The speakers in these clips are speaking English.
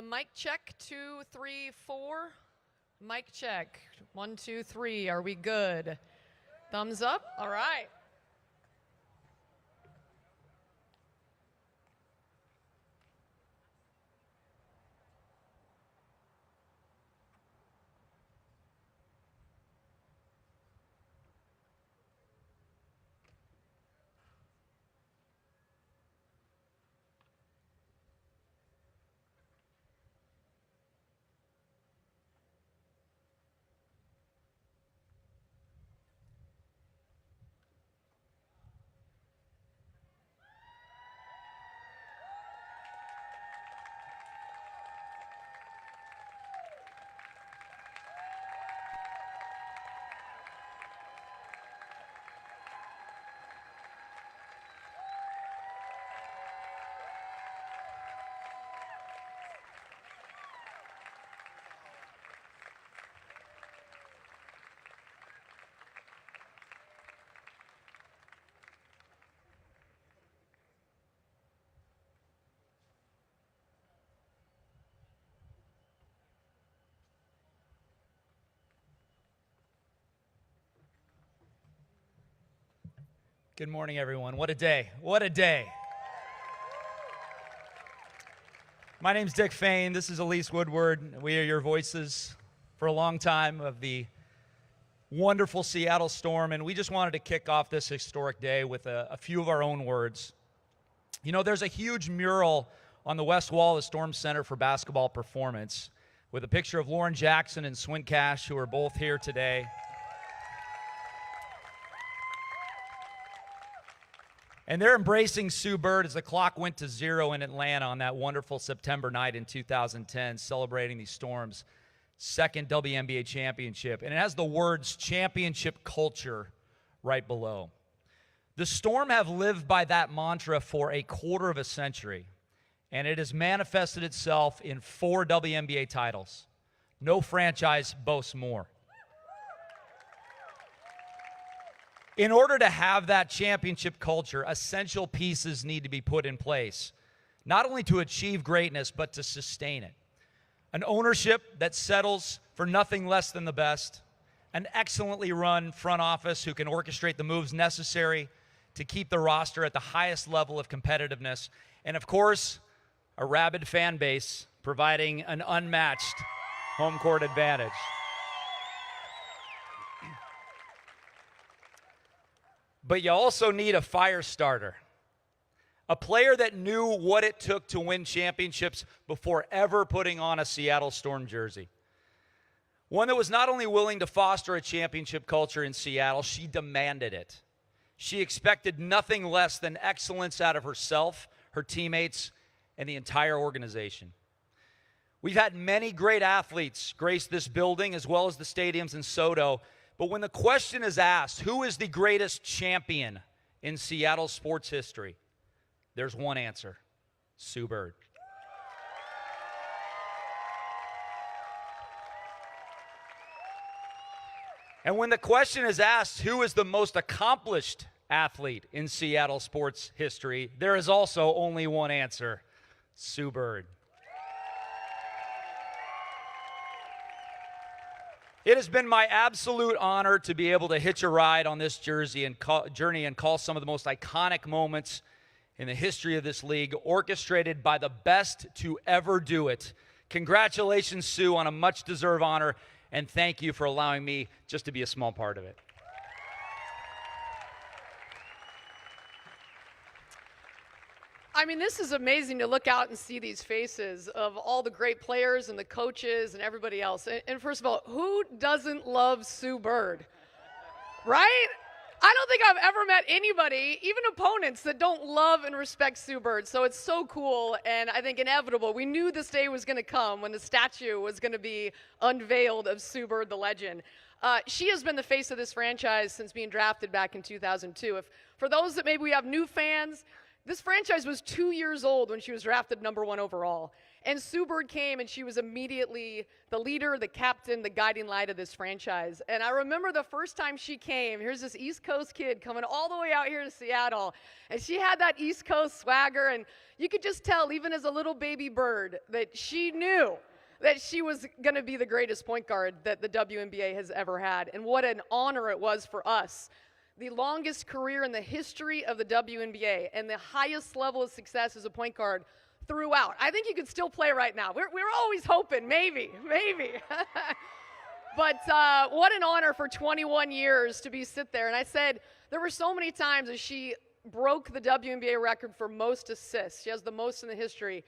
Mic check, 2, 3, 4. Mic check, 1, 2, 3. Are we good? Thumbs up? All right. Good morning, everyone. What a day. What a day. My name's Dick Fain. This is Elise Woodward. We are your voices for a long time of the wonderful Seattle Storm, and we just wanted to kick off this historic day with a few of our own words. You know, there's a huge mural on the west wall of the Storm Center for Basketball Performance with a picture of Lauren Jackson and Swin Cash, who are both here today. And they're embracing Sue Bird as the clock went to 0 in Atlanta on that wonderful September night in 2010, celebrating the Storm's second WNBA championship. And it has the words championship culture right below. The Storm have lived by that mantra for a quarter of a century, and it has manifested itself in 4 WNBA titles. No franchise boasts more. In order to have that championship culture, essential pieces need to be put in place, not only to achieve greatness, but to sustain it. An ownership that settles for nothing less than the best, an excellently run front office who can orchestrate the moves necessary to keep the roster at the highest level of competitiveness, and of course, a rabid fan base providing an unmatched home court advantage. But you also need a fire starter, a player that knew what it took to win championships before ever putting on a Seattle Storm jersey. One that was not only willing to foster a championship culture in Seattle, she demanded it. She expected nothing less than excellence out of herself, her teammates, and the entire organization. We've had many great athletes grace this building as well as the stadiums in SoDo. But when the question is asked, who is the greatest champion in Seattle sports history? There's one answer: Sue Bird. And when the question is asked, who is the most accomplished athlete in Seattle sports history, there is also only one answer: Sue Bird. It has been my absolute honor to be able to hitch a ride on this journey and call some of the most iconic moments in the history of this league, orchestrated by the best to ever do it. Congratulations, Sue, on a much-deserved honor, and thank you for allowing me just to be a small part of it. I mean, this is amazing to look out and see these faces of all the great players and the coaches and everybody else. And first of all, who doesn't love Sue Bird? Right? I don't think I've ever met anybody, even opponents, that don't love and respect Sue Bird. So it's so cool and I think inevitable. We knew this day was going to come when the statue was going to be unveiled of Sue Bird, the legend. She has been the face of this franchise since being drafted back in 2002. For those that maybe we have new fans, This franchise was 2 years old when she was drafted #1 overall. And Sue Bird came, and she was immediately the leader, the captain, the guiding light of this franchise. And I remember the first time she came, here's this East Coast kid coming all the way out here to Seattle. And she had that East Coast swagger, and you could just tell, even as a little baby bird, that she knew that she was going to be the greatest point guard that the WNBA has ever had. And what an honor it was for us. The longest career in the history of the WNBA and the highest level of success as a point guard throughout. I think you could still play right now. We're always hoping, maybe. But what an honor for 21 years to be sit there. And I said, there were so many times as she broke the WNBA record for most assists. She has the most in the history.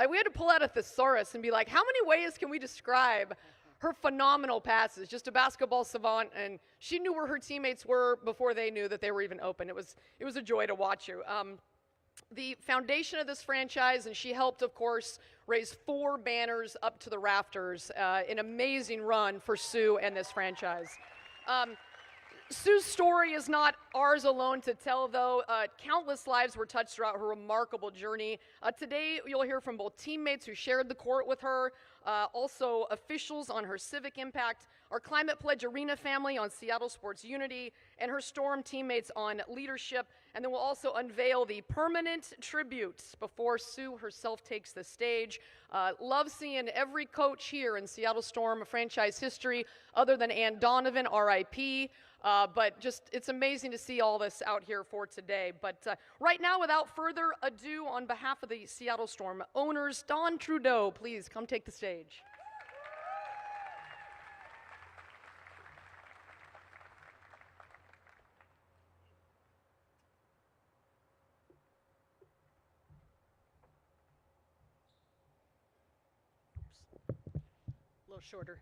We had to pull out a thesaurus and be like, how many ways can we describe her phenomenal passes? Just a basketball savant, and she knew where her teammates were before they knew that they were even open. It was a joy to watch her. The foundation of this franchise, and she helped, of course, raise 4 banners up to the rafters. An amazing run for Sue and this franchise. Sue's story is not ours alone to tell, though. Countless lives were touched throughout her remarkable journey. Today, you'll hear from both teammates who shared the court with her, also officials on her civic impact, our Climate Pledge Arena family on Seattle Sports Unity, and her Storm teammates on leadership. And then we'll also unveil the permanent tributes before Sue herself takes the stage. Love seeing every coach here in Seattle Storm franchise history, other than Ann Donovan, RIP. But just, it's amazing to see all this out here for today. But right now, without further ado, on behalf of the Seattle Storm owners, Don Trudeau, please come take the stage. A little shorter.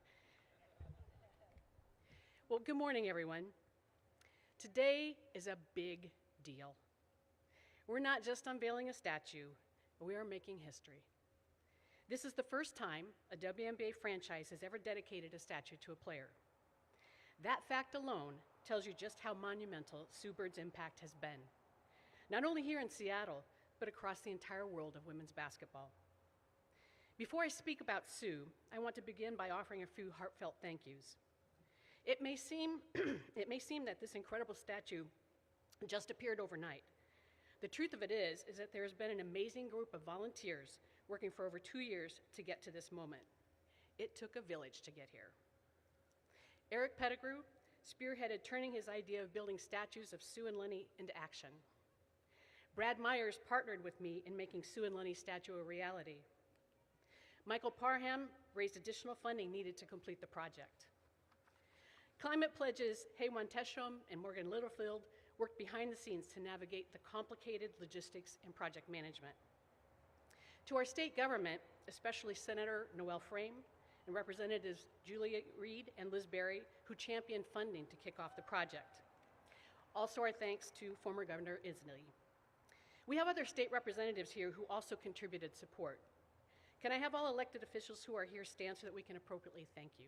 Well, good morning, everyone. Today is a big deal. We're not just unveiling a statue, but we are making history. This is the first time a WNBA franchise has ever dedicated a statue to a player. That fact alone tells you just how monumental Sue Bird's impact has been, not only here in Seattle, but across the entire world of women's basketball. Before I speak about Sue, I want to begin by offering a few heartfelt thank yous. It may seem that this incredible statue just appeared overnight. The truth of it is that there has been an amazing group of volunteers working for over 2 years to get to this moment. It took a village to get here. Eric Pettigrew spearheaded turning his idea of building statues of Sue and Lenny into action. Brad Myers partnered with me in making Sue and Lenny's statue a reality. Michael Parham raised additional funding needed to complete the project. Climate Pledges Haywan Teshom and Morgan Littlefield worked behind the scenes to navigate the complicated logistics and project management. To our state government, especially Senator Noel Frame and Representatives Julia Reed and Liz Berry, who championed funding to kick off the project. Also our thanks to former Governor Inslee. We have other state representatives here who also contributed support. Can I have all elected officials who are here stand so that we can appropriately thank you?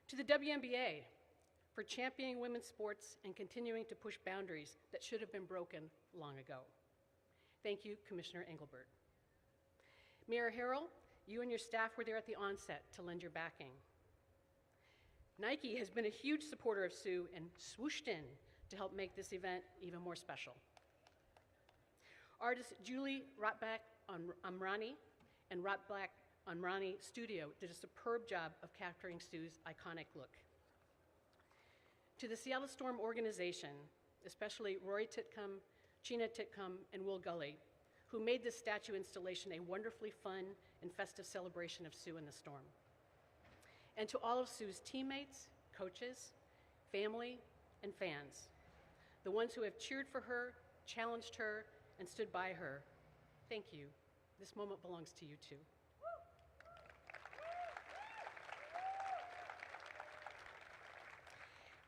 To the WNBA for championing women's sports and continuing to push boundaries that should have been broken long ago. Thank you, Commissioner Engelbert. Mayor Harrell, you and your staff were there at the onset to lend your backing. Nike has been a huge supporter of Sue and swooshed in to help make this event even more special. Artist Julie Rotbach-Amrani and Rotbach-Amrani Studio did a superb job of capturing Sue's iconic look. To the Seattle Storm organization, especially Rory Titcomb, Chena Titcomb, and Will Gully, who made this statue installation a wonderfully fun and festive celebration of Sue and the Storm. And to all of Sue's teammates, coaches, family, and fans, the ones who have cheered for her, challenged her, and stood by her, thank you. This moment belongs to you too.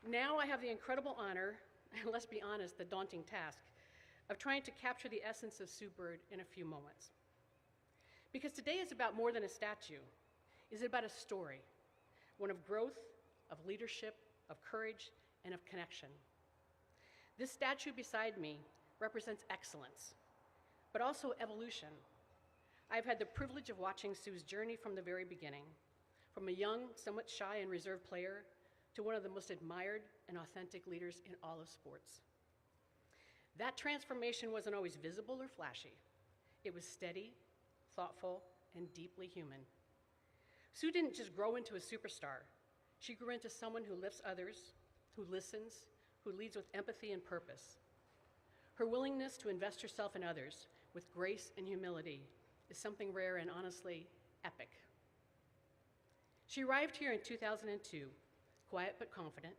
Now I have the incredible honor, and let's be honest, the daunting task, of trying to capture the essence of Sue Bird in a few moments. Because today is about more than a statue. It's about a story, one of growth, of leadership, of courage, and of connection. This statue beside me represents excellence, but also evolution. I've had the privilege of watching Sue's journey from the very beginning, from a young, somewhat shy and reserved player to one of the most admired and authentic leaders in all of sports. That transformation wasn't always visible or flashy. It was steady, thoughtful, and deeply human. Sue didn't just grow into a superstar. She grew into someone who lifts others, who listens, who leads with empathy and purpose. Her willingness to invest herself in others with grace and humility is something rare and honestly epic. She arrived here in 2002, quiet but confident,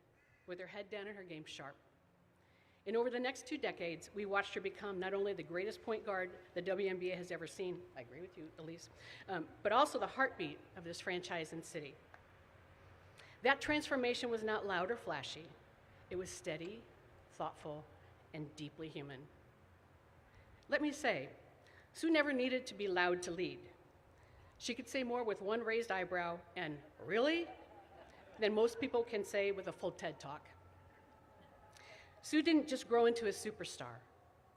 with her head down and her game sharp. And over the next 2 decades, we watched her become not only the greatest point guard the WNBA has ever seen, I agree with you, Elise, but also the heartbeat of this franchise and city. That transformation was not loud or flashy. It was steady, thoughtful, and deeply human. Let me say, Sue never needed to be loud to lead. She could say more with one raised eyebrow and "really?" than most people can say with a full TED Talk. Sue didn't just grow into a superstar.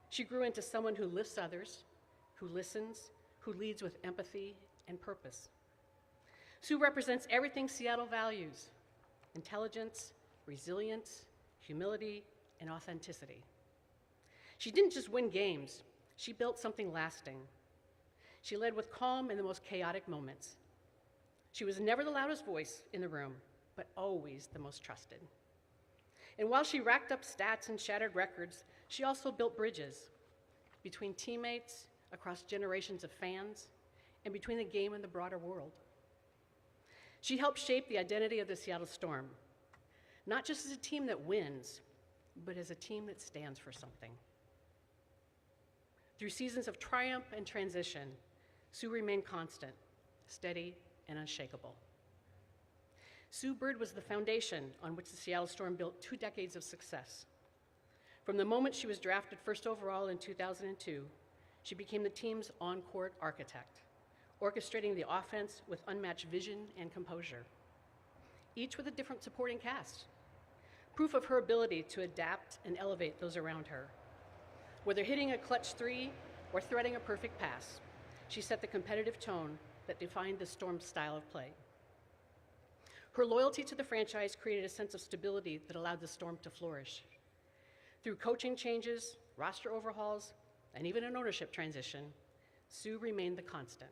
She grew into someone who lifts others, who listens, who leads with empathy and purpose. Sue represents everything Seattle values: intelligence, resilience, humility, and authenticity. She didn't just win games, she built something lasting. She led with calm in the most chaotic moments. She was never the loudest voice in the room, but always the most trusted. And while she racked up stats and shattered records, she also built bridges between teammates, across generations of fans, and between the game and the broader world. She helped shape the identity of the Seattle Storm, not just as a team that wins, but as a team that stands for something. Through seasons of triumph and transition, Sue remained constant, steady, and unshakable. Sue Bird was the foundation on which the Seattle Storm built 2 decades of success. From the moment she was drafted first overall in 2002, she became the team's on-court architect, orchestrating the offense with unmatched vision and composure, each with a different supporting cast, proof of her ability to adapt and elevate those around her. Whether hitting a clutch 3 or threading a perfect pass, she set the competitive tone that defined the Storm's style of play. Her loyalty to the franchise created a sense of stability that allowed the Storm to flourish. Through coaching changes, roster overhauls, and even an ownership transition, Sue remained the constant,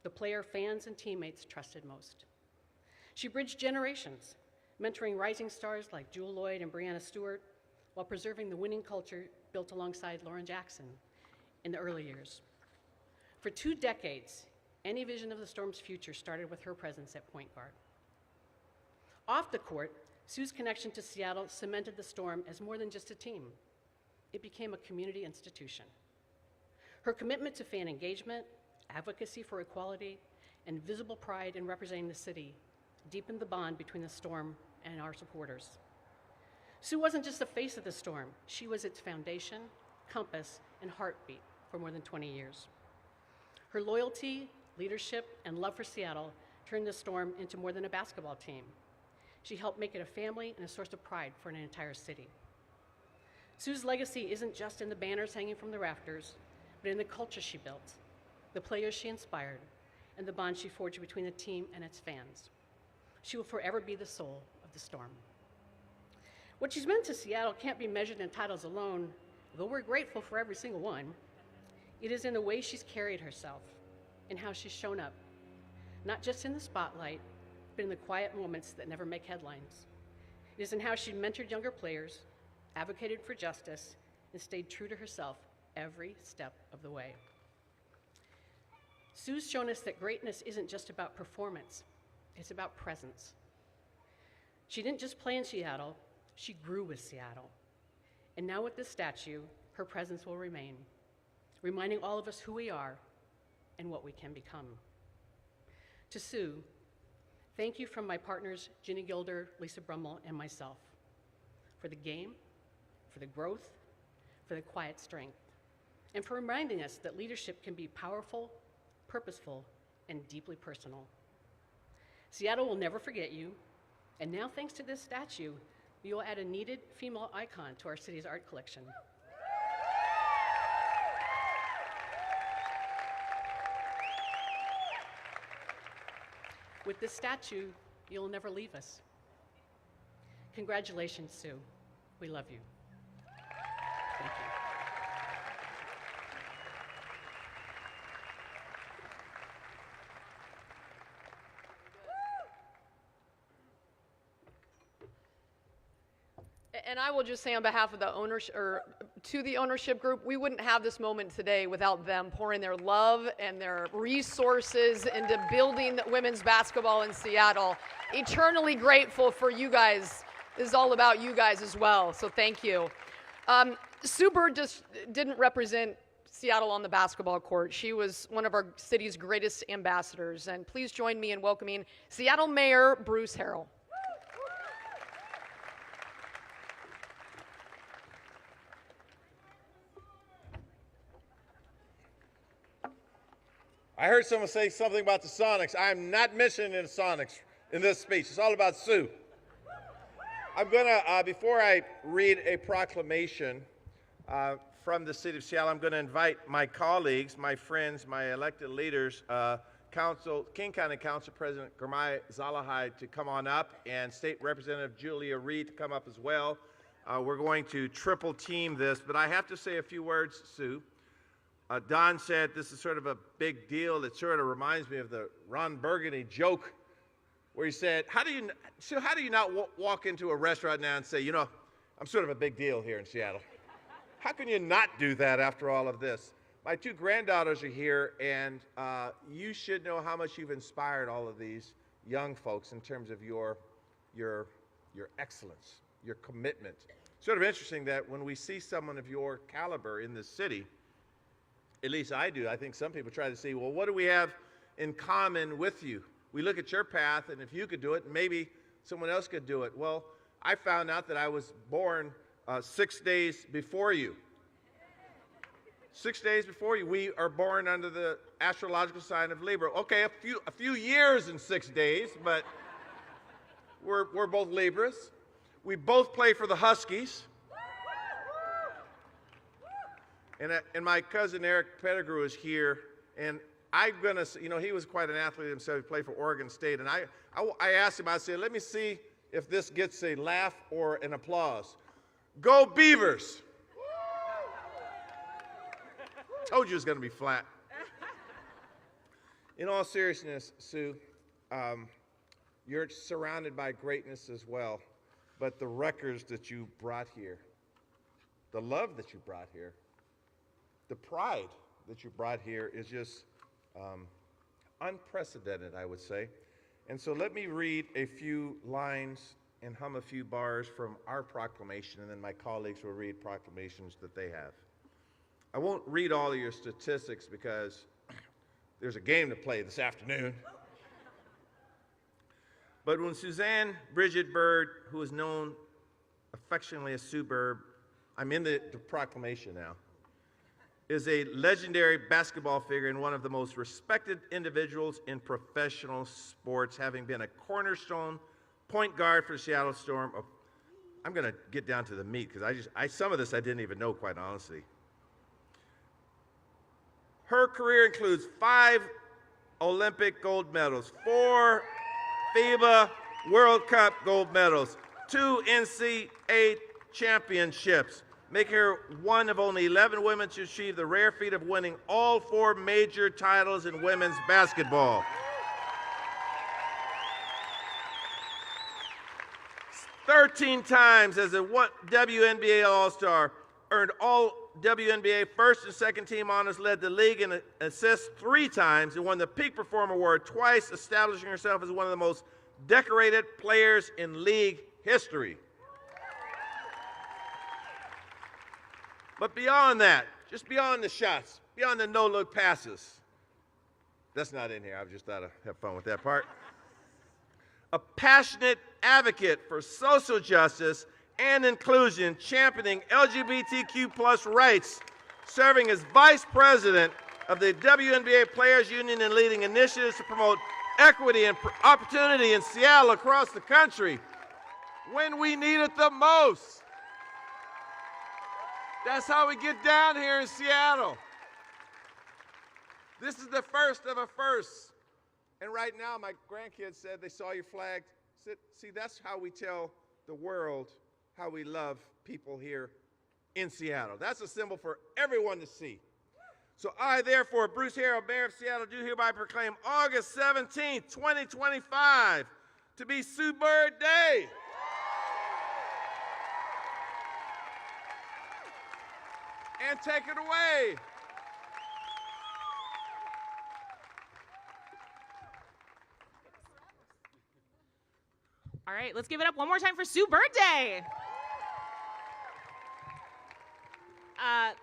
the player fans and teammates trusted most. She bridged generations, mentoring rising stars like Jewel Lloyd and Breanna Stewart, while preserving the winning culture built alongside Lauren Jackson in the early years. For 2 decades, any vision of the Storm's future started with her presence at point guard. Off the court, Sue's connection to Seattle cemented the Storm as more than just a team. It became a community institution. Her commitment to fan engagement, advocacy for equality, and visible pride in representing the city deepened the bond between the Storm and our supporters. Sue wasn't just the face of the Storm, she was its foundation, compass, and heartbeat for more than 20 years. Her loyalty, leadership, and love for Seattle turned the Storm into more than a basketball team. She helped make it a family and a source of pride for an entire city. Sue's legacy isn't just in the banners hanging from the rafters, but in the culture she built, the players she inspired, and the bond she forged between the team and its fans. She will forever be the soul of the Storm. What she's meant to Seattle can't be measured in titles alone, though we're grateful for every single one. It is in the way she's carried herself and how she's shown up, not just in the spotlight, but in the quiet moments that never make headlines. It is in how she mentored younger players, advocated for justice, and stayed true to herself every step of the way. Sue's shown us that greatness isn't just about performance, it's about presence. She didn't just play in Seattle, she grew with Seattle. And now with this statue, her presence will remain, reminding all of us who we are and what we can become. To Sue, thank you from my partners, Ginny Gilder, Lisa Brummel, and myself, for the game, for the growth, for the quiet strength, and for reminding us that leadership can be powerful, purposeful, and deeply personal. Seattle will never forget you, and now thanks to this statue, we will add a needed female icon to our city's art collection. With this statue, you'll never leave us. Congratulations, Sue. We love you. Thank you. And I will just say on behalf of the ownership, or to the ownership group, we wouldn't have this moment today without them pouring their love and their resources into building women's basketball in Seattle. Eternally grateful for you guys. This is all about you guys as well, so thank you. Sue Bird just didn't represent Seattle on the basketball court. She was one of our city's greatest ambassadors. And please join me in welcoming Seattle Mayor Bruce Harrell. I heard someone say something about the Sonics. I am not mentioning the Sonics in this speech. It's all about Sue. I'm going to, before I read a proclamation from the city of Seattle, I'm going to invite my colleagues, my friends, my elected leaders, King County Council President Gurmai Zalahai to come on up, and State Representative Julia Reed to come up as well. We're going to triple team this, but I have to say a few words, Sue. Don said this is sort of a big deal. It sort of reminds me of the Ron Burgundy joke where he said, how do you not walk into a restaurant now and say, you know, I'm sort of a big deal here in Seattle? How can you not do that after all of this? My two granddaughters are here, and you should know how much you've inspired all of these young folks in terms of your excellence, your commitment. Sort of interesting that when we see someone of your caliber in this city, at least I do, I think some people try to see, well, what do we have in common with you? We look at your path, and if you could do it, maybe someone else could do it. Well, I found out that I was born 6 days before you. 6 days before you. We are born under the astrological sign of Libra. Okay, a few years in 6 days, but we're both Libras. We both play for the Huskies. And my cousin Eric Pettigrew is here, and I'm gonna, you know, he was quite an athlete himself. He played for Oregon State, and I asked him, I said, let me see if this gets a laugh or an applause. Go Beavers! Told you it was gonna be flat. In all seriousness, Sue, you're surrounded by greatness as well, but the records that you brought here, the love that you brought here, the pride that you brought here is just unprecedented, I would say. And so let me read a few lines and hum a few bars from our proclamation, and then my colleagues will read proclamations that they have. I won't read all of your statistics because there's a game to play this afternoon. But when Suzanne Bridget Bird, who is known affectionately as Sue Bird, I'm in the proclamation now, is a legendary basketball figure and one of the most respected individuals in professional sports, having been a cornerstone point guard for the Seattle Storm. I'm going to get down to the meat because some of this I didn't even know, quite honestly. Her career includes 5 Olympic gold medals, 4 FIBA World Cup gold medals, 2 NCAA championships, making her one of only 11 women to achieve the rare feat of winning all 4 major titles in women's basketball. 13 times as a WNBA All-Star, earned all WNBA first and second team honors, led the league in assists 3 times, and won the Peak Performer Award twice, establishing herself as one of the most decorated players in league history. But beyond that, just beyond the shots, beyond the no-look passes, that's not in here. I just thought I'd have fun with that part. A passionate advocate for social justice and inclusion, championing LGBTQ+ rights, serving as Vice President of the WNBA Players Union and leading initiatives to promote equity and opportunity in Seattle across the country when we need it the most. That's how we get down here in Seattle. This is the first of a first. And right now, my grandkids said they saw your flag. See, that's how we tell the world how we love people here in Seattle. That's a symbol for everyone to see. So I, therefore, Bruce Harrell, Mayor of Seattle, do hereby proclaim August 17th, 2025 to be Sue Bird Day. And take it away. All right, let's give it up one more time for Sue Bird Day.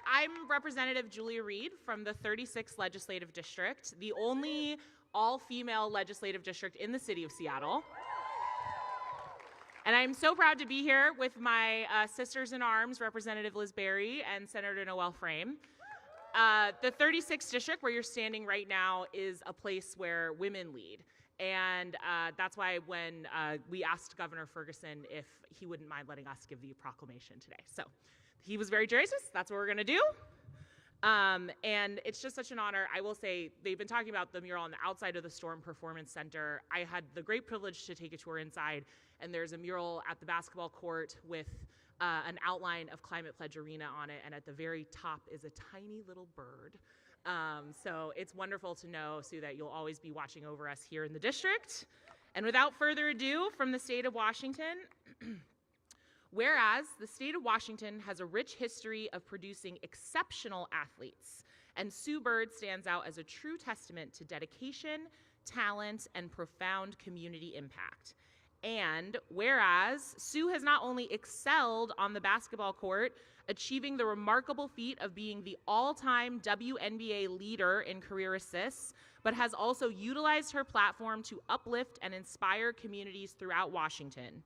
I'm Representative Julia Reed from the 36th Legislative District, the only all-female legislative district in the city of Seattle. And I'm so proud to be here with my sisters in arms, Representative Liz Berry and Senator Noel Frame. The 36th district, where you're standing right now, is a place where women lead. And that's why when we asked Governor Ferguson if he wouldn't mind letting us give the proclamation today. So he was very gracious. That's what we're going to do. And it's just such an honor. I will say, they've been talking about the mural on the outside of the Storm Performance Center. I had the great privilege to take a tour inside, and there's a mural at the basketball court with an outline of Climate Pledge Arena on it, and at the very top is a tiny little bird. So it's wonderful to know, Sue, that you'll always be watching over us here in the district. And without further ado, from the state of Washington, whereas the state of Washington has a rich history of producing exceptional athletes, and Sue Bird stands out as a true testament to dedication, talent, and profound community impact. And whereas Sue has not only excelled on the basketball court, achieving the remarkable feat of being the all-time WNBA leader in career assists, but has also utilized her platform to uplift and inspire communities throughout Washington.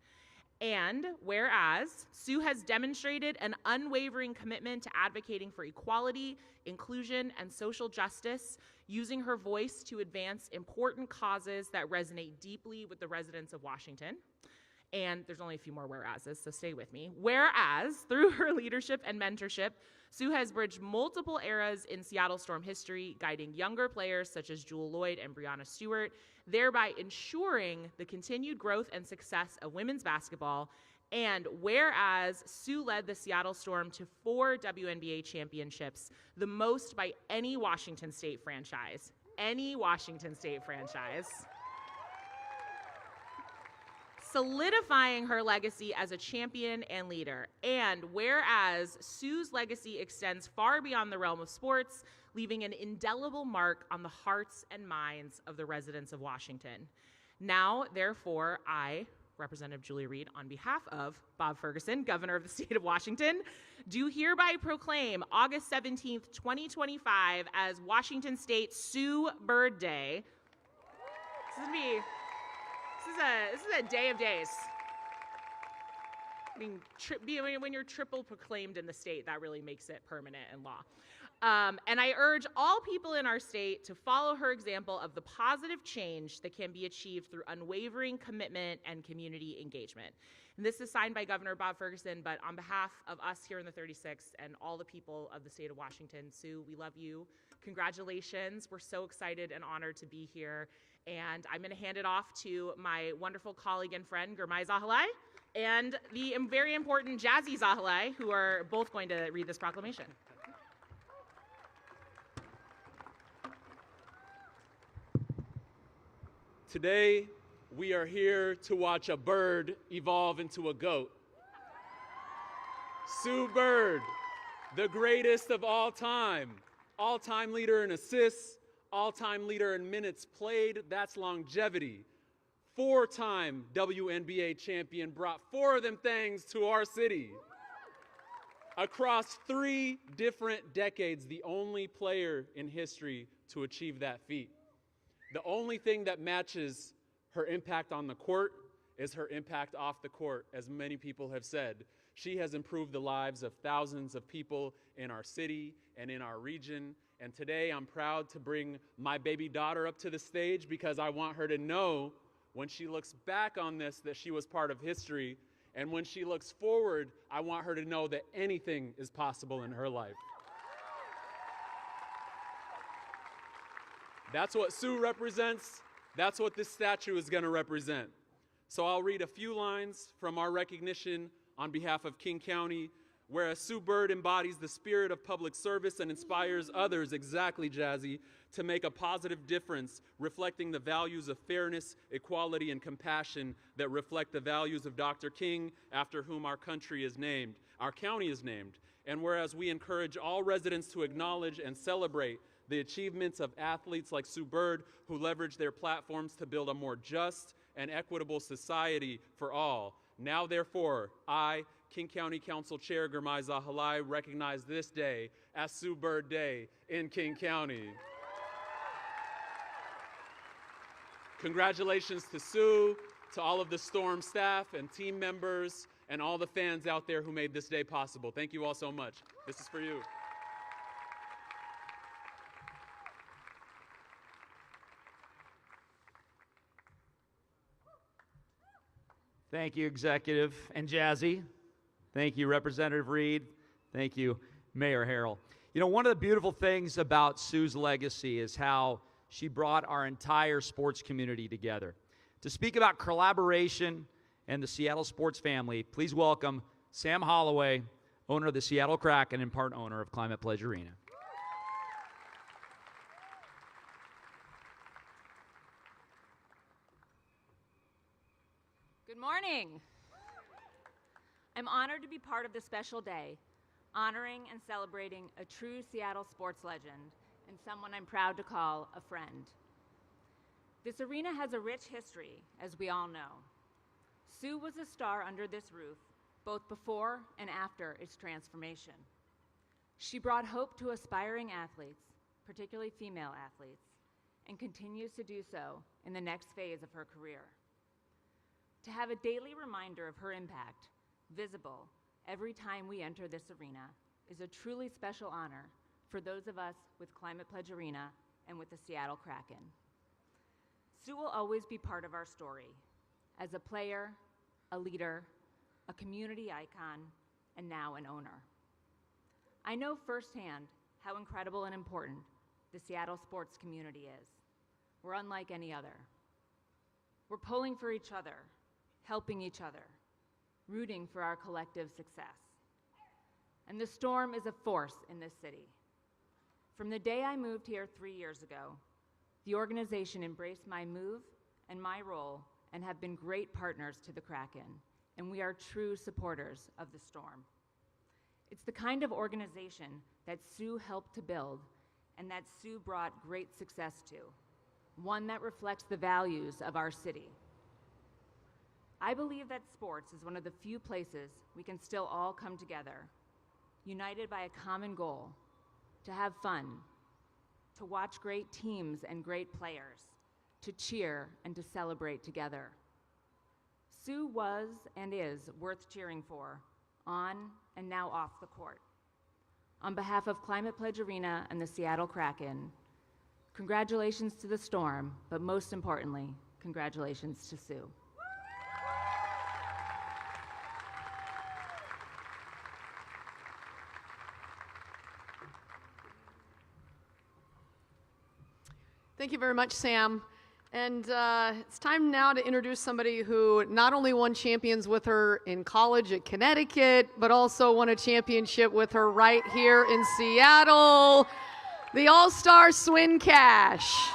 And whereas Sue has demonstrated an unwavering commitment to advocating for equality, inclusion, and social justice, using her voice to advance important causes that resonate deeply with the residents of Washington. And there's only a few more whereases, so stay with me. Whereas, through her leadership and mentorship, Sue has bridged multiple eras in Seattle Storm history, guiding younger players such as Jewel Lloyd and Brianna Stewart, thereby ensuring the continued growth and success of women's basketball. And whereas Sue led the Seattle Storm to 4 WNBA championships, the most by any Washington State franchise. Any Washington State franchise. Solidifying her legacy as a champion and leader. And whereas Sue's legacy extends far beyond the realm of sports, leaving an indelible mark on the hearts and minds of the residents of Washington. Now, therefore, I, Representative Julia Reed, on behalf of Bob Ferguson, Governor of the state of Washington, do hereby proclaim August 17th, 2025 as Washington State Sue Bird Day. This is a day of days. I mean, when you're triple proclaimed in the state, that really makes it permanent in law. And I urge all people in our state to follow her example of the positive change that can be achieved through unwavering commitment and community engagement. And this is signed by Governor Bob Ferguson, but on behalf of us here in the 36th and all the people of the state of Washington, Sue, we love you. Congratulations. We're so excited and honored to be here. And I'm going to hand it off to my wonderful colleague and friend, Gurmai Zahalai, and the very important Jazzy Zahalai, who are both going to read this proclamation. Today, we are here to watch a bird evolve into a goat. Sue Bird, the greatest of all-time leader in assists, all-time leader in minutes played, that's longevity. 4-time WNBA champion, brought 4 of them things to our city. Across 3 different decades, the only player in history to achieve that feat. The only thing that matches her impact on the court is her impact off the court, as many people have said. She has improved the lives of thousands of people in our city and in our region. And today I'm proud to bring my baby daughter up to the stage because I want her to know when she looks back on this that she was part of history. And when she looks forward, I want her to know that anything is possible in her life. That's what Sue represents. That's what this statue is going to represent. So I'll read a few lines from our recognition on behalf of King County. Whereas Sue Bird embodies the spirit of public service and inspires others, exactly, Jazzy, to make a positive difference, reflecting the values of fairness, equality, and compassion that reflect the values of Dr. King, after whom our country is named, our county is named. And whereas we encourage all residents to acknowledge and celebrate the achievements of athletes like Sue Bird, who leverage their platforms to build a more just and equitable society for all. Now, therefore, I, King County Council Chair Gurmai Zahalai, recognize this day as Sue Bird Day in King County. Congratulations to Sue, to all of the Storm staff and team members, and all the fans out there who made this day possible. Thank you all so much. This is for you. Thank you, Executive and Jazzy. Thank you, Representative Reed. Thank you, Mayor Harrell. You know, one of the beautiful things about Sue's legacy is how she brought our entire sports community together. To speak about collaboration and the Seattle sports family, please welcome Sam Holloway, owner of the Seattle Kraken and part owner of Climate Pledge Arena. Good morning. I'm honored to be part of this special day, honoring and celebrating a true Seattle sports legend and someone I'm proud to call a friend. This arena has a rich history, as we all know. Sue was a star under this roof, both before and after its transformation. She brought hope to aspiring athletes, particularly female athletes, and continues to do so in the next phase of her career. To have a daily reminder of her impact, visible every time we enter this arena, is a truly special honor for those of us with Climate Pledge Arena and with the Seattle Kraken. Sue will always be part of our story as a player, a leader, a community icon, and now an owner. I know firsthand how incredible and important the Seattle sports community is. We're unlike any other. We're pulling for each other, helping each other, rooting for our collective success. And the Storm is a force in this city. From the day I moved here 3 years ago, the organization embraced my move and my role and have been great partners to the Kraken, and we are true supporters of the Storm. It's the kind of organization that Sue helped to build and that Sue brought great success to, one that reflects the values of our city. I believe that sports is one of the few places we can still all come together, united by a common goal, to have fun, to watch great teams and great players, to cheer and to celebrate together. Sue was and is worth cheering for, on and now off the court. On behalf of Climate Pledge Arena and the Seattle Kraken, congratulations to the Storm, but most importantly, congratulations to Sue. Thank you very much, Sam. And it's time now to introduce somebody who not only won champions with her in college at Connecticut, but also won a championship with her right here in Seattle, the All-Star Swin Cash.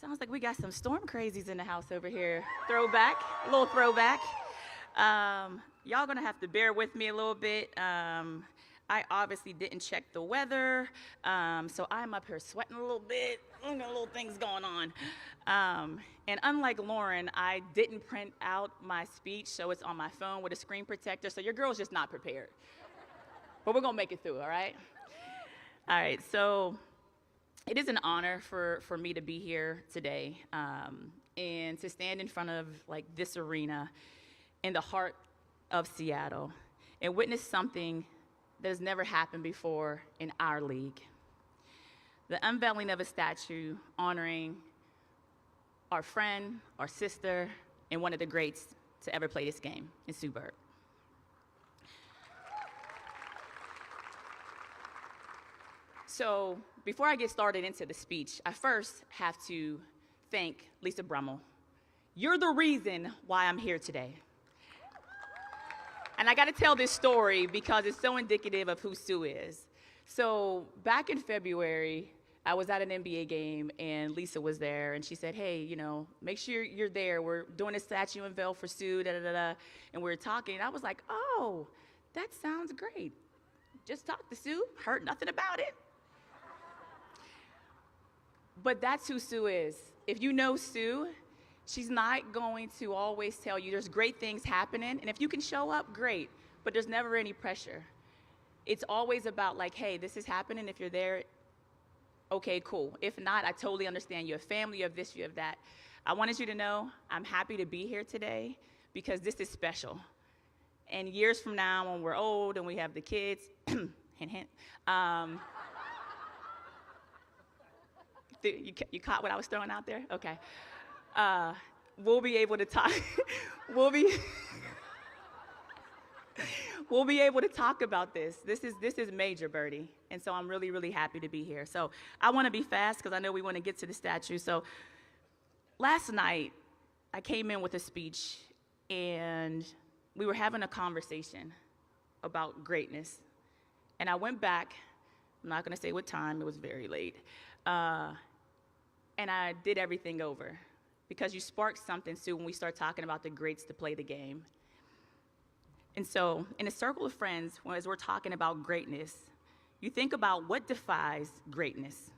Sounds like we got some storm crazies in the house over here. Throwback, a little throwback. Y'all gonna have to bear with me a little bit. I obviously didn't check the weather, so I'm up here sweating a little bit. Got little things going on. And unlike Lauren, I didn't print out my speech, so it's on my phone with a screen protector, so your girl's just not prepared. but we're going to make it through, all right? All right, so it is an honor for me to be here today and to stand in front of like this arena in the heart of Seattle and witness something that has never happened before in our league. The unveiling of a statue honoring our friend, our sister, and one of the greats to ever play this game in Sue Bird. So before I get started into the speech, I first have to thank Lisa Brummel. You're the reason why I'm here today. And I got to tell this story because it's so indicative of who Sue is. So back in February, I was at an NBA game, and Lisa was there, and she said, hey, you know, make sure you're there. We're doing a statue unveil for Sue, da-da-da-da. And we were talking, and I was like, oh, that sounds great. Just talked to Sue, heard nothing about it. But that's who Sue is. If you know Sue, she's not going to always tell you there's great things happening, and if you can show up, great, but there's never any pressure. It's always about like, hey, this is happening. If you're there, okay, cool. If not, I totally understand. You have family, you have this, you have that. I wanted you to know I'm happy to be here today because this is special. And years from now, when we're old and we have the kids, hint, hint, you caught what I was throwing out there? Okay. We'll be able to talk. we'll be able to talk about this. This is major, Birdie, and so I'm really, really happy to be here. So I want to be fast because I know we want to get to the statue. So last night, I came in with a speech, and we were having a conversation about greatness. And I went back. I'm not going to say what time. It was very late. And I did everything over because you sparked something, Sue, when we start talking about the greats to play the game. And so in a circle of friends, as we're talking about greatness, you think about what defies greatness.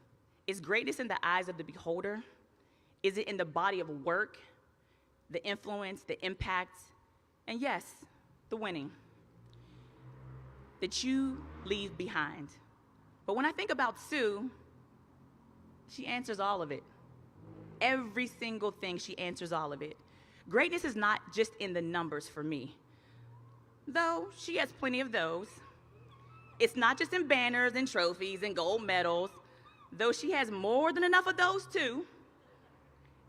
Is greatness in the eyes of the beholder? Is it in the body of work, the influence, the impact, and yes, the winning that you leave behind? But when I think about Sue, she answers all of it. Every single thing, she answers all of it. Greatness is not just in the numbers for me, though she has plenty of those. It's not just in banners and trophies and gold medals, though she has more than enough of those too.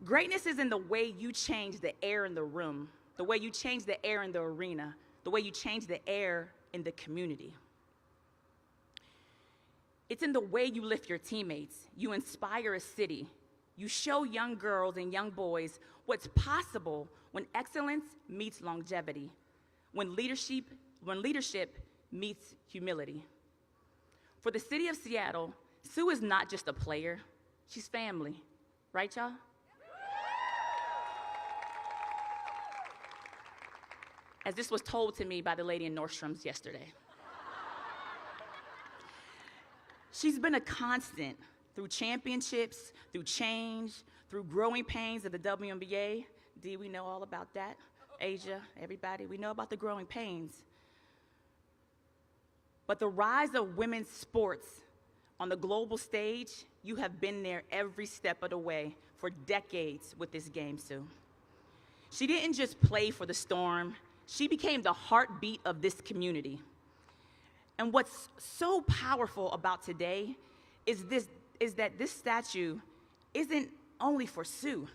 Greatness is in the way you change the air in the room, the way you change the air in the arena, the way you change the air in the community. It's in the way you lift your teammates, you inspire a city, you show young girls and young boys what's possible when excellence meets longevity, when leadership meets humility. For the city of Seattle, Sue is not just a player, she's family. Right, y'all? As this was told to me by the lady in Nordstrom's yesterday. She's been a constant through championships, through change, through growing pains of the WNBA. Dee, we know all about that. Asia, everybody, we know about the growing pains. But the rise of women's sports on the global stage, you have been there every step of the way for decades with this game, Sue. She didn't just play for the Storm, she became the heartbeat of this community. And what's so powerful about today is that this statue isn't only for Sue.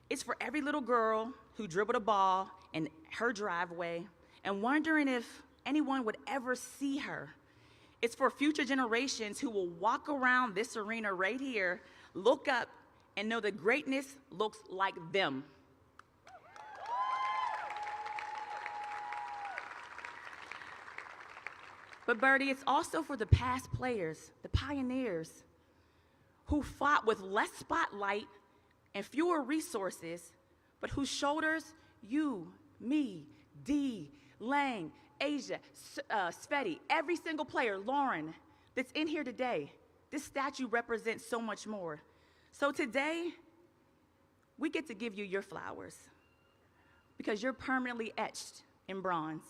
It's for every little girl who dribbled a ball in her driveway and wondering if anyone would ever see her. It's for future generations who will walk around this arena right here, look up, and know that greatness looks like them. But Birdie, it's also for the past players, the pioneers, who fought with less spotlight and fewer resources, but whose shoulders you, me, Dee, Lang, Asia, Sveti, every single player, Lauren, that's in here today, this statue represents so much more. So today, we get to give you your flowers because you're permanently etched in bronze.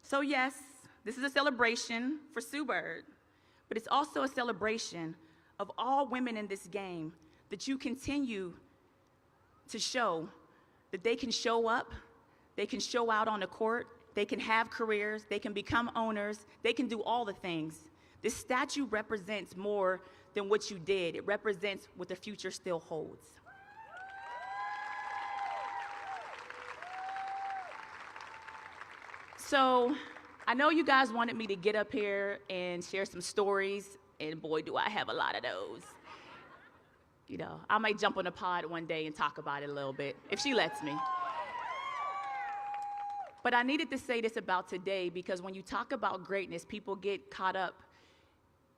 So yes, This is a celebration for Sue Bird, but it's also a celebration of all women in this game, that you continue to show that they can show up, they can show out on the court, they can have careers, they can become owners, they can do all the things. This statue represents more than what you did. It represents what the future still holds. So I know you guys wanted me to get up here and share some stories, and boy, do I have a lot of those. You know, I might jump on a pod one day and talk about it a little bit, if she lets me. But I needed to say this about today, because when you talk about greatness, people get caught up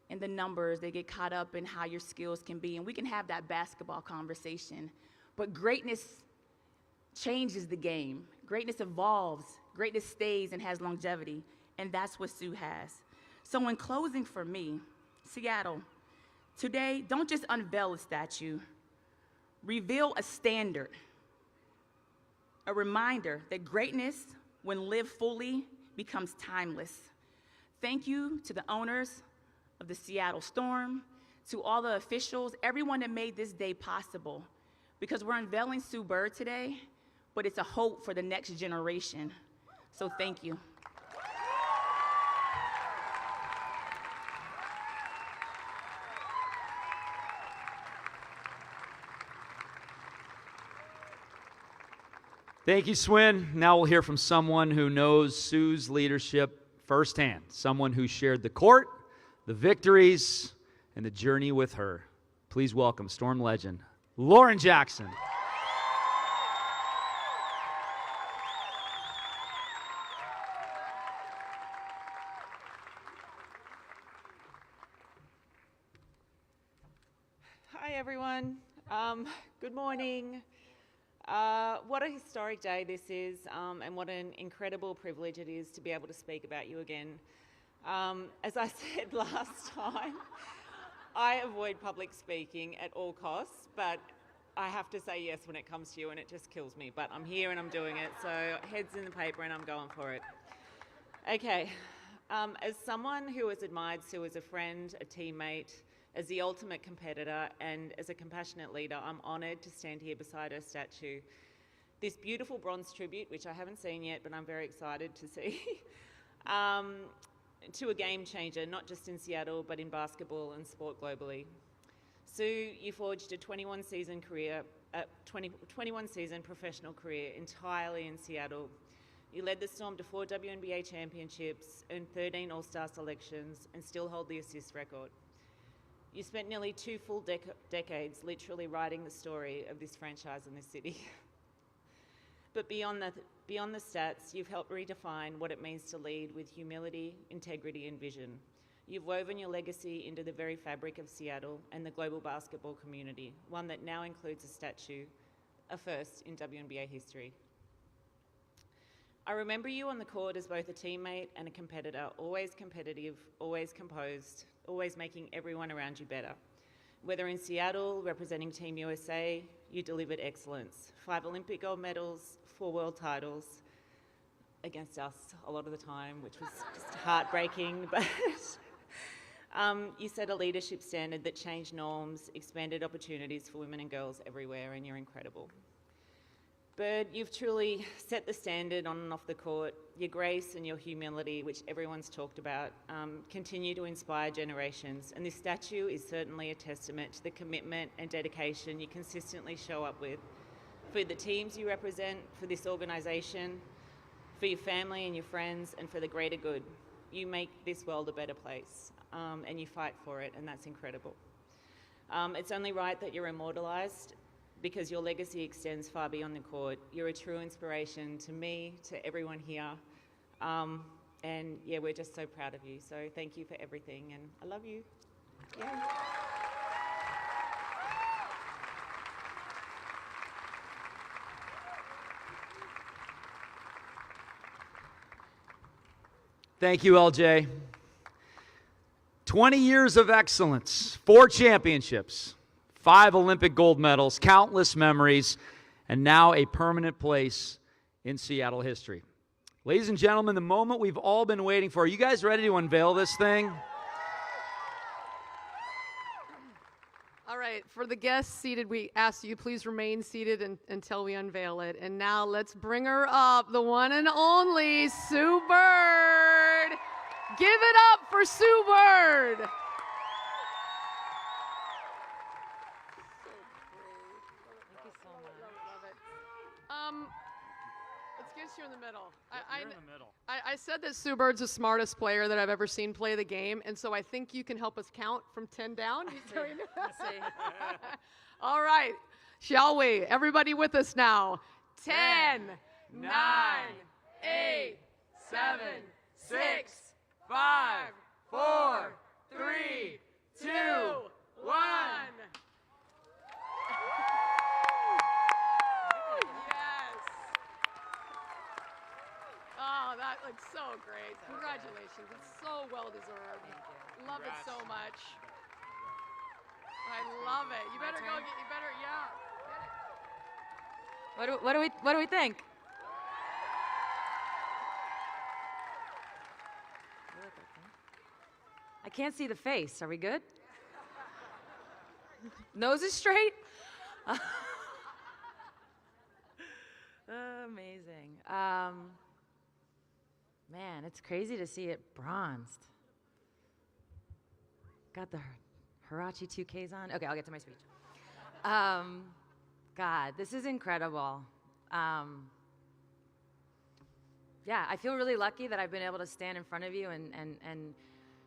in the numbers, they get caught up in how your skills can be, and we can have that basketball conversation. But greatness changes the game. Greatness evolves. Greatness stays and has longevity, and that's what Sue has. So in closing for me, Seattle, today, don't just unveil a statue, reveal a standard, a reminder that greatness, when lived fully, becomes timeless. Thank you to the owners of the Seattle Storm, to all the officials, everyone that made this day possible, because we're unveiling Sue Bird today, but it's a hope for the next generation. So thank you. Thank you, Swin. Now we'll hear from someone who knows Sue's leadership firsthand, someone who shared the court, the victories, and the journey with her. Please welcome Storm legend, Lauren Jackson. Hi, everyone. Good morning. What a historic day this is, and what an incredible privilege it is to be able to speak about you again. As I said last time, I avoid public speaking at all costs, but I have to say yes when it comes to you, and it just kills me. But I'm here and I'm doing it, so head's in the paper and I'm going for it. Okay, as someone who has admired Sue as a friend, a teammate, as the ultimate competitor, and as a compassionate leader, I'm honoured to stand here beside her statue. This beautiful bronze tribute, which I haven't seen yet, but I'm very excited to see, to a game changer, not just in Seattle, but in basketball and sport globally. Sue, you forged a 21-season professional career entirely in Seattle. You led the Storm to 4 WNBA championships, earned 13 All-Star selections, and still hold the assist record. You spent nearly 2 full decades literally writing the story of this franchise in this city. But beyond the stats, you've helped redefine what it means to lead with humility, integrity, and vision. You've woven your legacy into the very fabric of Seattle and the global basketball community, one that now includes a statue, a first in WNBA history. I remember you on the court as both a teammate and a competitor, always competitive, always composed, always making everyone around you better. Whether in Seattle, representing Team USA, you delivered excellence. 5 Olympic gold medals, 4 world titles, against us a lot of the time, which was just heartbreaking, but you set a leadership standard that changed norms, expanded opportunities for women and girls everywhere, and you're incredible. Bird, you've truly set the standard on and off the court. Your grace and your humility, which everyone's talked about, continue to inspire generations. And this statue is certainly a testament to the commitment and dedication you consistently show up with for the teams you represent, for this organisation, for your family and your friends, and for the greater good. You make this world a better place, and you fight for it, and that's incredible. It's only right that you're immortalised, because your legacy extends far beyond the court. You're a true inspiration to me, to everyone here. And yeah, we're just so proud of you. So thank you for everything, and I love you. Yay. Thank you, LJ. 20 years of excellence, 4 championships, 5 Olympic gold medals, countless memories, and now a permanent place in Seattle history. Ladies and gentlemen, the moment we've all been waiting for. Are you guys ready to unveil this thing? All right, for the guests seated, we ask you please remain seated until we unveil it. And now let's bring her up, the one and only Sue Bird. Give it up for Sue Bird. Thank you so much. Love it. Let's get you in the middle. You're in the middle. I said that Sue Bird's the smartest player that I've ever seen play the game, and so I think you can help us count from 10 down. Let's see. All right, shall we? Everybody with us now. 10, 9, 8, 7, 6, 5, 4, 3, 2, 1. Oh, that looks so great. Congratulations. It's so well deserved. Love it so much. I love it. You better go get, get it. What do we think? I can't see the face. Are we good? Nose is straight? Amazing. Man, it's crazy to see it bronzed. Got the Hirachi 2Ks on. Okay, I'll get to my speech. God, this is incredible. Yeah, I feel really lucky that I've been able to stand in front of you and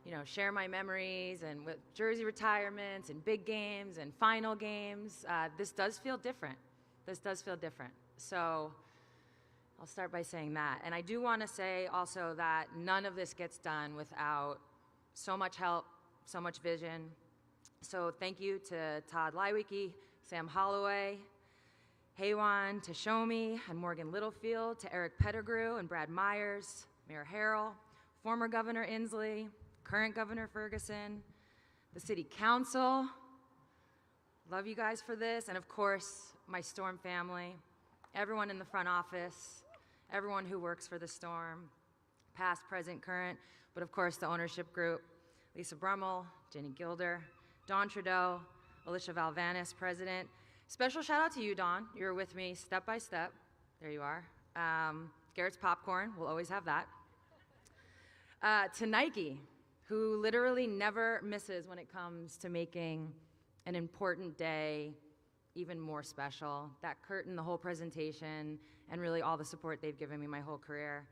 you know, share my memories and with jersey retirements and big games and final games. This does feel different. This does feel different. So I'll start by saying that. And I do want to say also that none of this gets done without so much help, so much vision. So thank you to Todd Leiweke, Sam Holloway, Haywan Tashomi, and Morgan Littlefield, to Eric Pettigrew and Brad Myers, Mayor Harrell, former Governor Inslee, current Governor Ferguson, the City Council. Love you guys for this. And of course, my Storm family, everyone in the front office, everyone who works for the Storm, past, present, current, but of course the ownership group, Lisa Brummel, Jenny Gilder, Dawn Trudeau, Alicia Valvanis, president. Special shout out to you, Dawn. You were with me step by step. There you are. Garrett's Popcorn, we'll always have that. To Nike, who literally never misses when it comes to making an important day even more special. That curtain, the whole presentation, and really all the support they've given me my whole career.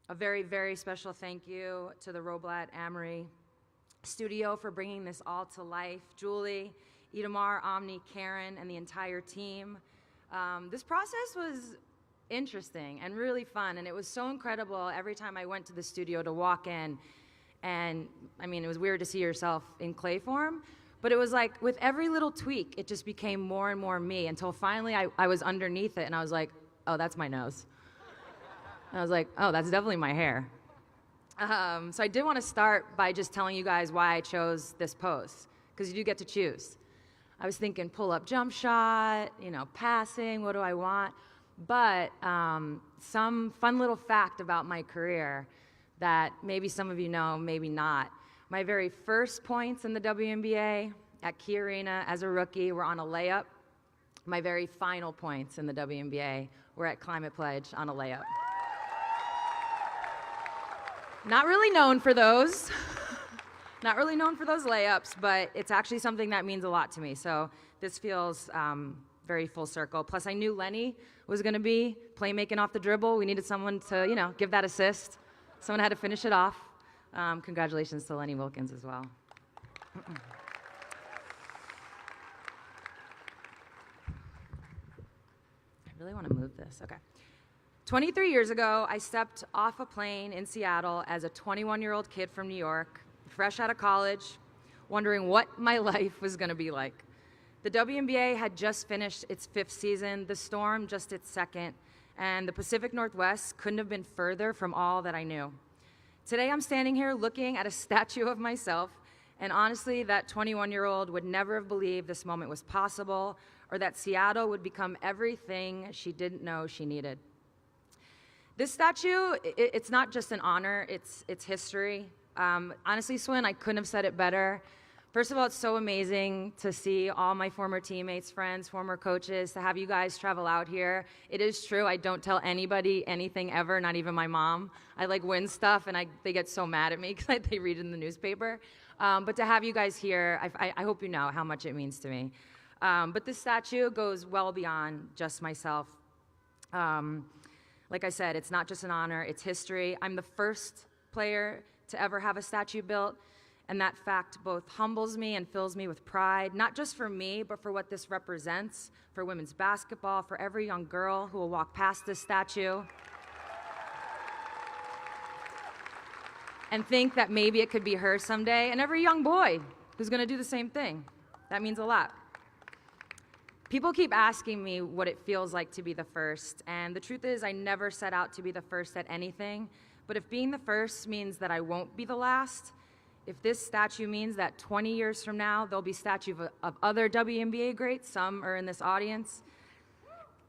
A very, very special thank you to the Roblat Amory studio for bringing this all to life. Julie, Itamar, Omni, Karen, and the entire team. This process was interesting and really fun, and it was so incredible every time I went to the studio to walk in. And I mean, it was weird to see yourself in clay form, but it was like with every little tweak, it just became more and more me until finally I was underneath it and I was like, oh, that's my nose. And I was like, oh, that's definitely my hair. So I did want to start by just telling you guys why I chose this pose, because you do get to choose. I was thinking pull-up jump shot, you know, passing, what do I want? But some fun little fact about my career that maybe some of you know, maybe not. My very first points in the WNBA at Key Arena as a rookie were on a layup. My very final points in the WNBA were at Climate Pledge on a layup. Not really known for those. Not really known for those layups, but it's actually something that means a lot to me. So this feels very full circle. Plus, I knew Lenny was going to be playmaking off the dribble. We needed someone to, you know, give that assist. Someone had to finish it off. Congratulations to Lenny Wilkins as well. I really want to move this. Okay. 23 years ago, I stepped off a plane in Seattle as a 21-year-old kid from New York, fresh out of college, wondering what my life was going to be like. The WNBA had just finished its 5th season, the Storm just its 2nd, and the Pacific Northwest couldn't have been further from all that I knew. Today, I'm standing here looking at a statue of myself, and honestly, that 21-year-old would never have believed this moment was possible or that Seattle would become everything she didn't know she needed. This statue, it's not just an honor, it's history. Honestly, Swin, I couldn't have said it better. First of all, it's so amazing to see all my former teammates, friends, former coaches, to have you guys travel out here. It is true, I don't tell anybody anything ever, not even my mom. I like win stuff, and they get so mad at me because they read it in the newspaper. But to have you guys here, I hope you know how much it means to me. But this statue goes well beyond just myself. Like I said, it's not just an honor, it's history. I'm the first player to ever have a statue built. And that fact both humbles me and fills me with pride, not just for me, but for what this represents for women's basketball, for every young girl who will walk past this statue and think that maybe it could be her someday, and every young boy who's gonna do the same thing. That means a lot. People keep asking me what it feels like to be the first, and the truth is I never set out to be the first at anything, but if being the first means that I won't be the last, if this statue means that 20 years from now, there'll be statues of other WNBA greats, some are in this audience,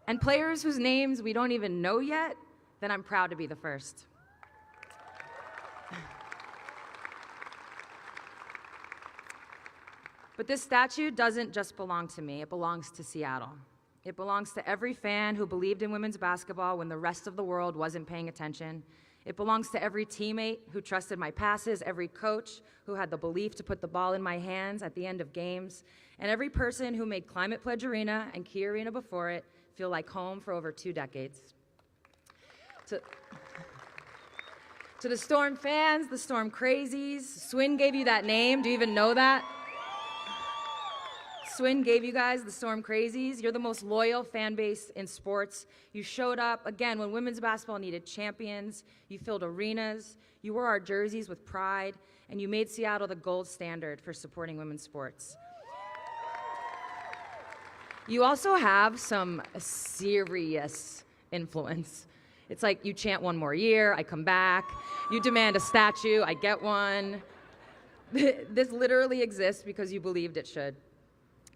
and players whose names we don't even know yet, then I'm proud to be the first. But this statue doesn't just belong to me, it belongs to Seattle. It belongs to every fan who believed in women's basketball when the rest of the world wasn't paying attention. It belongs to every teammate who trusted my passes, every coach who had the belief to put the ball in my hands at the end of games, and every person who made Climate Pledge Arena and Key Arena before it feel like home for over 2 decades. To the Storm fans, the Storm crazies, Swin gave you that name, do you even know that? Swin gave you guys the Storm Crazies. You're the most loyal fan base in sports. You showed up, again, when women's basketball needed champions. You filled arenas. You wore our jerseys with pride. And you made Seattle the gold standard for supporting women's sports. You also have some serious influence. It's like you chant one more year, I come back. You demand a statue, I get one. This literally exists because you believed it should.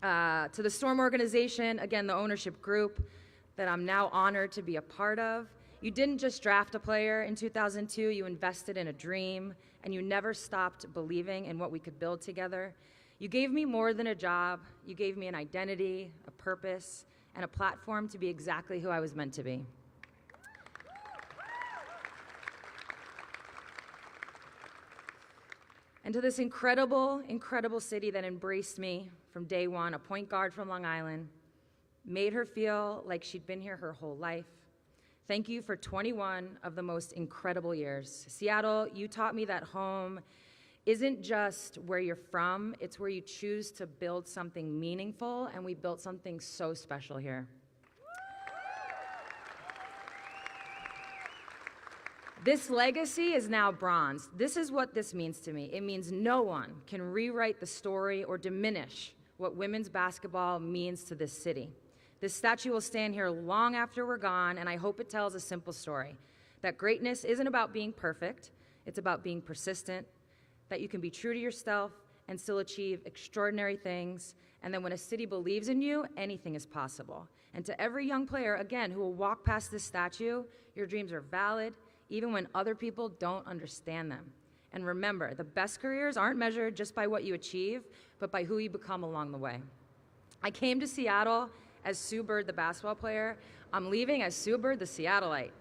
To the Storm organization, again, the ownership group that I'm now honored to be a part of. You didn't just draft a player in 2002, you invested in a dream, and you never stopped believing in what we could build together. You gave me more than a job, you gave me an identity, a purpose, and a platform to be exactly who I was meant to be. And to this incredible, incredible city that embraced me from day one, a point guard from Long Island, made her feel like she'd been here her whole life. Thank you for 21 of the most incredible years. Seattle, you taught me that home isn't just where you're from, it's where you choose to build something meaningful, and we built something so special here. This legacy is now bronze. This is what this means to me. It means no one can rewrite the story or diminish what women's basketball means to this city. This statue will stand here long after we're gone, and I hope it tells a simple story, that greatness isn't about being perfect, it's about being persistent, that you can be true to yourself and still achieve extraordinary things, and then when a city believes in you, anything is possible. And to every young player, again, who will walk past this statue, your dreams are valid, even when other people don't understand them. And remember, the best careers aren't measured just by what you achieve, but by who you become along the way. I came to Seattle as Sue Bird, the basketball player. I'm leaving as Sue Bird, the Seattleite.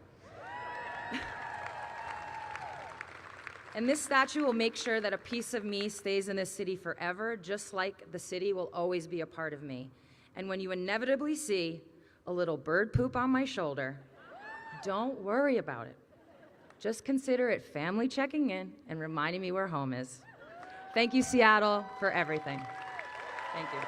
And this statue will make sure that a piece of me stays in this city forever, just like the city will always be a part of me. And when you inevitably see a little bird poop on my shoulder, don't worry about it. Just consider it family checking in and reminding me where home is. Thank you, Seattle, for everything. Thank you.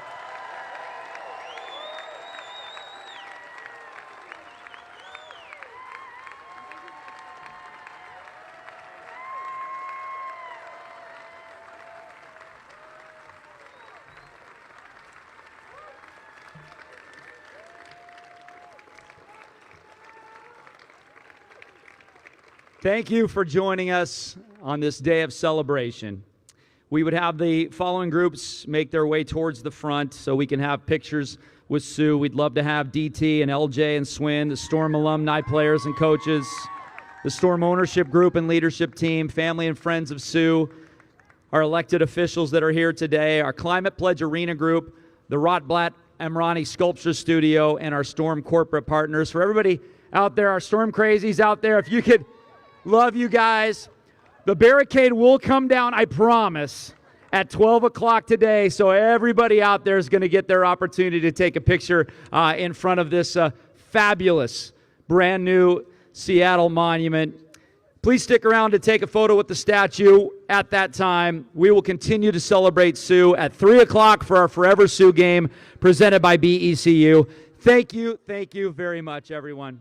Thank you for joining us on this day of celebration. We would have the following groups make their way towards the front so we can have pictures with Sue. We'd love to have DT and LJ and Swin, the Storm alumni players and coaches. the Storm ownership group and leadership team, family and friends of Sue, our elected officials that are here today, our Climate Pledge Arena group, the Rotblatt Emrani Sculpture Studio, and our Storm corporate partners. For everybody out there, our Storm crazies out there, if you could, love you guys. The barricade will come down, I promise, at 12 o'clock today, so everybody out there is going to get their opportunity to take a picture in front of this fabulous, brand new Seattle monument. Please stick around to take a photo with the statue at that time. We will continue to celebrate Sue at 3 o'clock for our Forever Sue game presented by BECU. Thank you very much, everyone.